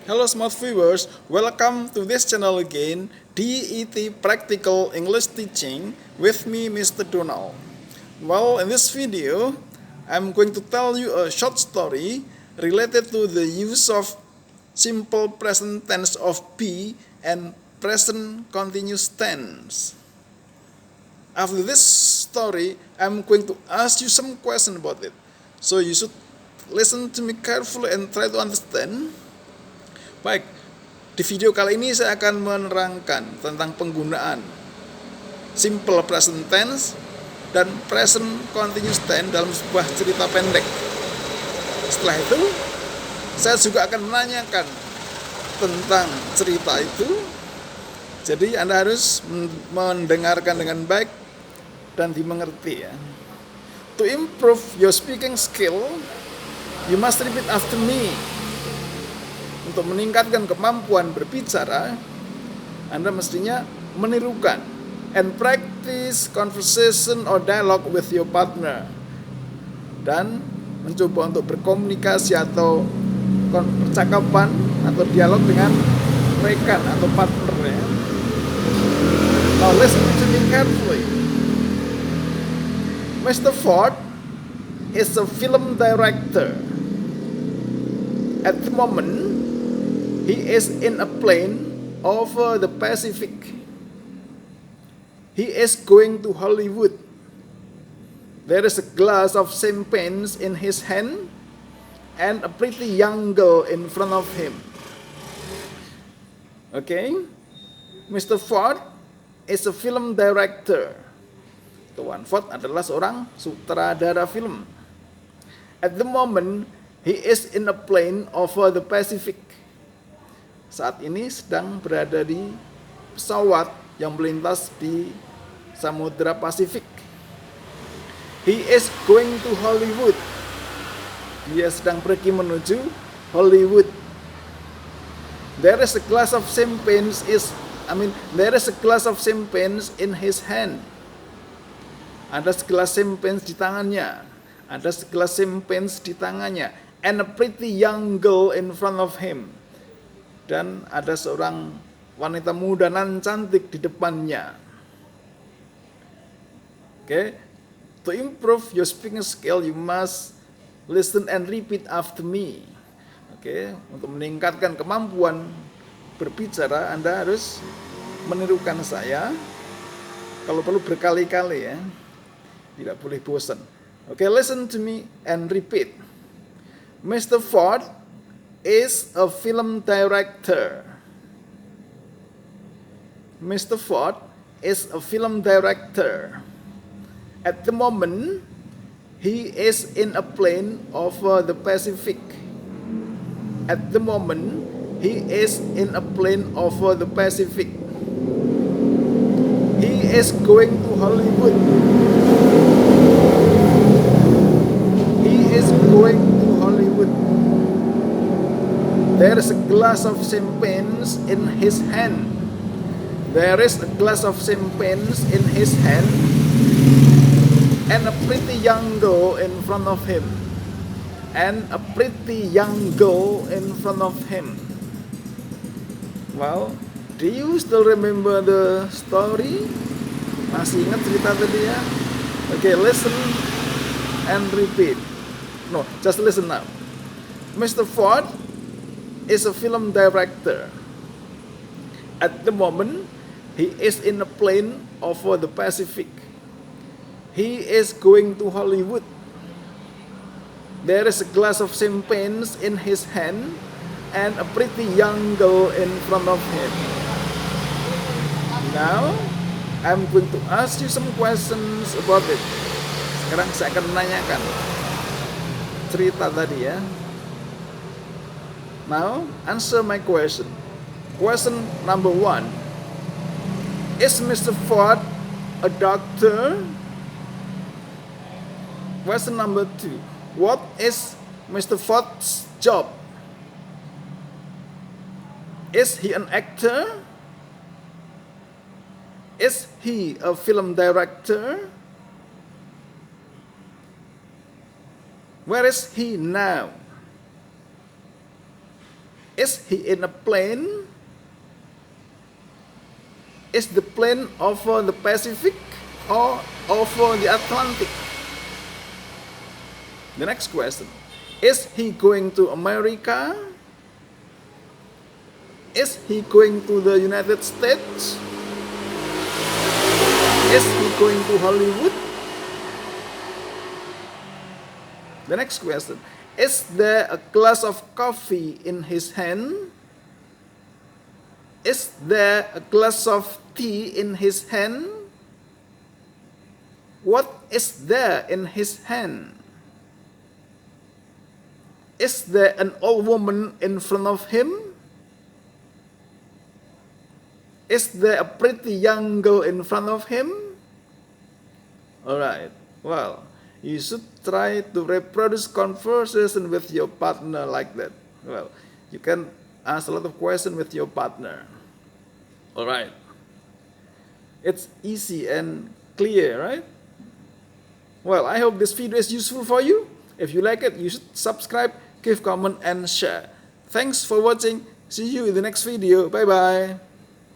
Hello smart viewers, welcome to this channel again, DET Practical English Teaching with me Mr. Donald. Well, in this video, I'm going to tell you a short story related to the use of simple present tense of be and present continuous tense. After this story, I'm going to ask you some question about it. So you should listen to me carefully and try to understand. Baik, di video kali ini saya akan menerangkan tentang penggunaan simple present tense dan present continuous tense dalam sebuah cerita pendek. Setelah itu, saya juga akan menanyakan tentang cerita itu. Jadi Anda harus mendengarkan dengan baik dan dimengerti ya. To improve your speaking skill, you must repeat after me. Untuk meningkatkan kemampuan berbicara, Anda mestinya menirukan and practice conversation or dialogue with your partner, dan mencoba untuk berkomunikasi atau percakapan atau dialog dengan rekan atau partner ya. Now listen to me carefully. Mr. Ford is a film director. At the moment, he is in a plane over the Pacific. He is going to Hollywood. There is a glass of champagne in his hand and a pretty young girl in front of him. Okay? Mr. Ford is a film director. Tuan Ford adalah seorang sutradara film. At the moment, he is in a plane over the Pacific. Saat ini sedang berada di pesawat yang melintas di Samudra Pasifik. He is going to Hollywood. Dia sedang pergi menuju Hollywood. There is a glass of champagne in his hand. Ada segelas champagne di tangannya. Ada segelas champagne di tangannya. And a pretty young girl in front of him. Dan ada seorang wanita muda nan cantik di depannya. Okay. To improve your speaking skill, you must listen and repeat after me. Okay. Untuk meningkatkan kemampuan berbicara, Anda harus menirukan saya. Kalau perlu berkali-kali ya. Tidak boleh bosan. Okay, listen to me and repeat. Mr. Ford is a film director. Mr. Ford is a film director. At the moment, he is in a plane over the Pacific. At the moment, he is in a plane over the Pacific. He is going to Hollywood. He is going to Hollywood. There is a glass of champagne in his hand. There is a glass of champagne in his hand and a pretty young girl in front of him. And a pretty young girl in front of him. Well, do you still remember the story? Masih ingat cerita tadi ya? Okay, listen and repeat. No, just listen now. Mr. Ford is a film director. At the moment, he is in a plane over the Pacific. He is going to Hollywood. There is a glass of champagne in his hand and a pretty young girl in front of him. Now, I'm going to ask you some questions about it. Sekarang saya akan menanyakan cerita tadi ya. Now, answer my question. Question number 1. Is Mr. Ford a doctor? Question number 2. What is Mr. Ford's job? Is he an actor? Is he a film director? Where is he now? Is he in a plane? Is the plane over the Pacific or over the Atlantic? The next question. Is he going to America? Is he going to the United States? Is he going to Hollywood? The next question. Is there a glass of coffee in his hand? Is there a glass of tea in his hand? What is there in his hand? Is there an old woman in front of him? Is there a pretty young girl in front of him? Alright, well, you should try to reproduce conversation with your partner like that. Well, you can ask a lot of questions with your partner. Alright. It's easy and clear, right? Well, I hope this video is useful for you. If you like it, you should subscribe, give comment, and share. Thanks for watching. See you in the next video. Bye-bye.